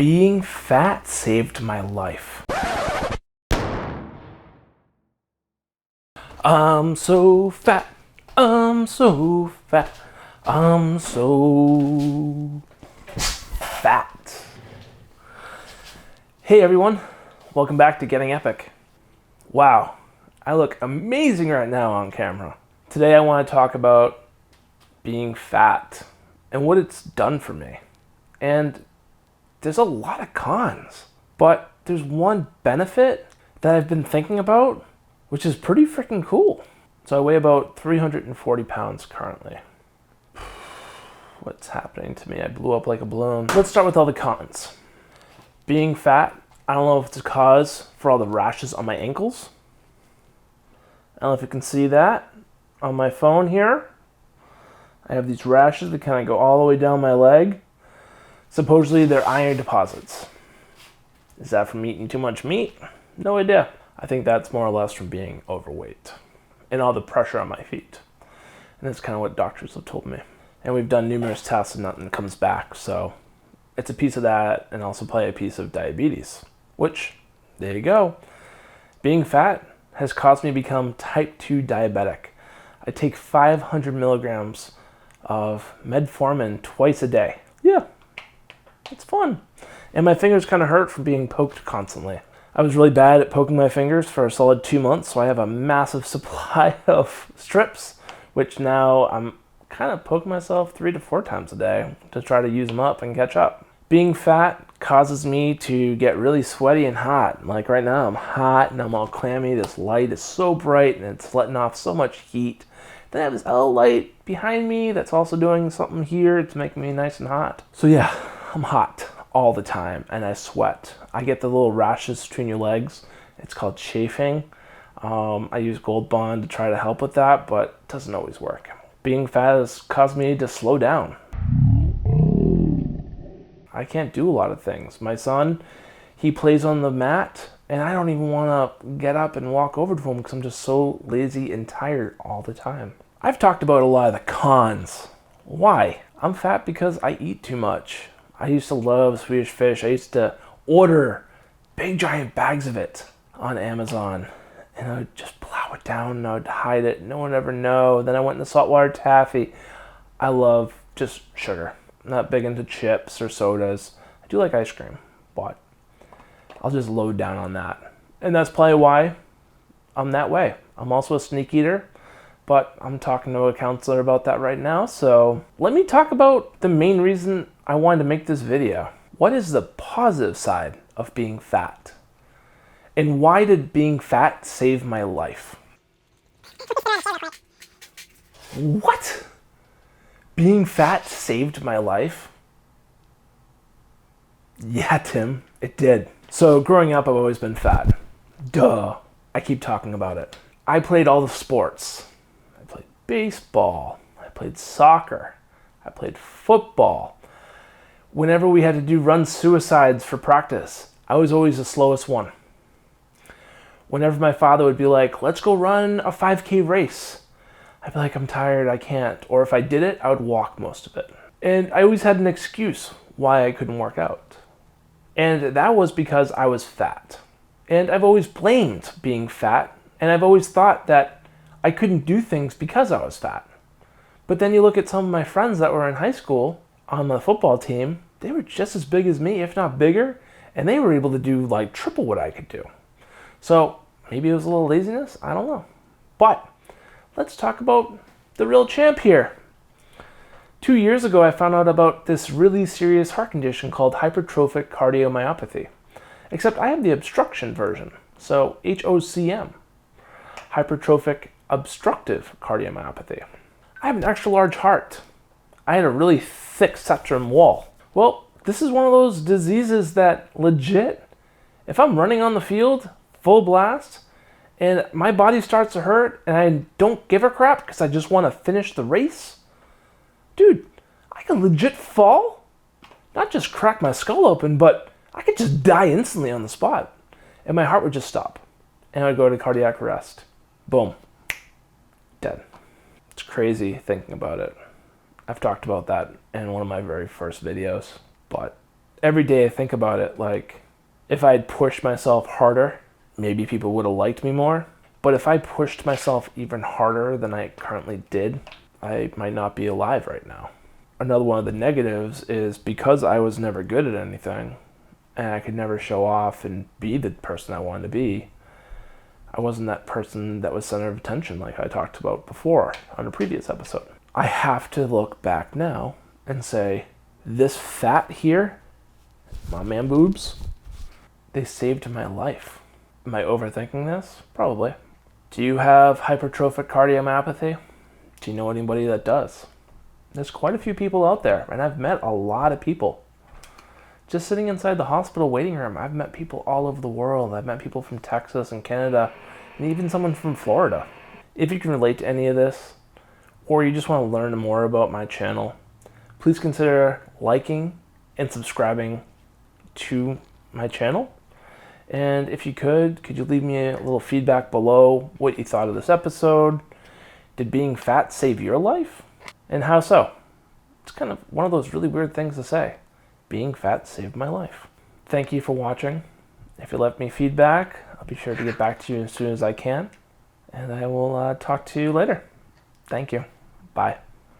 Being fat saved my life. I'm so fat. I'm so fat. I'm so fat. Hey everyone, welcome back to Getting Epic. Wow, I look amazing right now on camera. Today I want to talk about being fat and what it's done for me. And there's a lot of cons, but there's one benefit that I've been thinking about, which is pretty freaking cool. So I weigh about 340 pounds currently. What's happening to me? I blew up like a balloon. Let's start with all the cons. Being fat, I don't know if it's a cause for all the rashes on my ankles. I don't know if you can see that on my phone here. I have these rashes that kind of go all the way down my leg. Supposedly they're iron deposits. Is that from eating too much meat? No idea. I think that's more or less from being overweight and all the pressure on my feet. And that's kind of what doctors have told me. And we've done numerous tests and nothing comes back. So it's a piece of that and also probably a piece of diabetes, which, there you go. Being fat has caused me to become type 2 diabetic. I take 500 milligrams of metformin twice a day. Yeah, it's fun. And my fingers kind of hurt from being poked constantly. I was really bad at poking my fingers for a solid 2 months, so I have a massive supply of strips, which now I'm kind of poking myself 3 to 4 times a day to try to use them up and catch up. Being fat causes me to get really sweaty and hot. Like right now, I'm hot and I'm all clammy. This light is so bright and it's letting off so much heat. Then I have this L light behind me that's also doing something here to make me nice and hot. So yeah, I'm hot all the time and I sweat. I get the little rashes between your legs. It's called chafing. I use Gold Bond to try to help with that, but it doesn't always work. Being fat has caused me to slow down. I can't do a lot of things. My son, he plays on the mat and I don't even want to get up and walk over to him because I'm just so lazy and tired all the time. I've talked about a lot of the cons. Why? I'm fat because I eat too much. I used to love Swedish fish. I used to order big giant bags of it on Amazon and I would just plow it down and I would hide it. No one would ever know. Then I went into saltwater taffy. I love just sugar. I'm not big into chips or sodas. I do like ice cream, but I'll just load down on that. And that's probably why I'm that way. I'm also a sneak eater, but I'm talking to a counselor about that right now. So let me talk about the main reason I wanted to make this video. What is the positive side of being fat? And why did being fat save my life? What? Being fat saved my life? Yeah, Tim, it did. So growing up, I've always been fat. Duh. I keep talking about it. I played all the sports. I played baseball. I played soccer. I played football. Whenever we had to do run suicides for practice, I was always the slowest one. Whenever my father would be like, let's go run a 5K race, I'd be like, I'm tired, I can't. Or if I did it, I would walk most of it. And I always had an excuse why I couldn't work out. And that was because I was fat. And I've always blamed being fat, and I've always thought that I couldn't do things because I was fat. But then you look at some of my friends that were in high school on the football team, they were just as big as me, if not bigger, and they were able to do like triple what I could do. So maybe it was a little laziness, I don't know. But let's talk about the real champ here. 2 years ago, I found out about this really serious heart condition called Hypertrophic Cardiomyopathy. Except I have the obstruction version, so HOCM, Hypertrophic Obstructive Cardiomyopathy. I have an extra large heart. I had a really thick septum wall. Well, this is one of those diseases that legit, if I'm running on the field, full blast, and my body starts to hurt and I don't give a crap because I just want to finish the race, dude, I could legit fall. Not just crack my skull open, but I could just die instantly on the spot. And my heart would just stop. And I would go to cardiac arrest. Boom. Dead. It's crazy thinking about it. I've talked about that in one of my very first videos, but every day I think about it, like, if I had pushed myself harder, maybe people would have liked me more. But if I pushed myself even harder than I currently did, I might not be alive right now. Another one of the negatives is because I was never good at anything, and I could never show off and be the person I wanted to be, I wasn't that person that was center of attention like I talked about before on a previous episode. I have to look back now and say, this fat here, my man boobs, they saved my life. Am I overthinking this? Probably. Do you have hypertrophic cardiomyopathy? Do you know anybody that does? There's quite a few people out there, and I've met a lot of people. Just sitting inside the hospital waiting room, I've met people all over the world. I've met people from Texas and Canada, and even someone from Florida. If you can relate to any of this, or you just want to learn more about my channel, please consider liking and subscribing to my channel. And if you could you leave me a little feedback below what you thought of this episode? Did being fat save your life? And how so? It's kind of one of those really weird things to say. Being fat saved my life. Thank you for watching. If you left me feedback, I'll be sure to get back to you as soon as I can. And I will talk to you later. Thank you. Bye.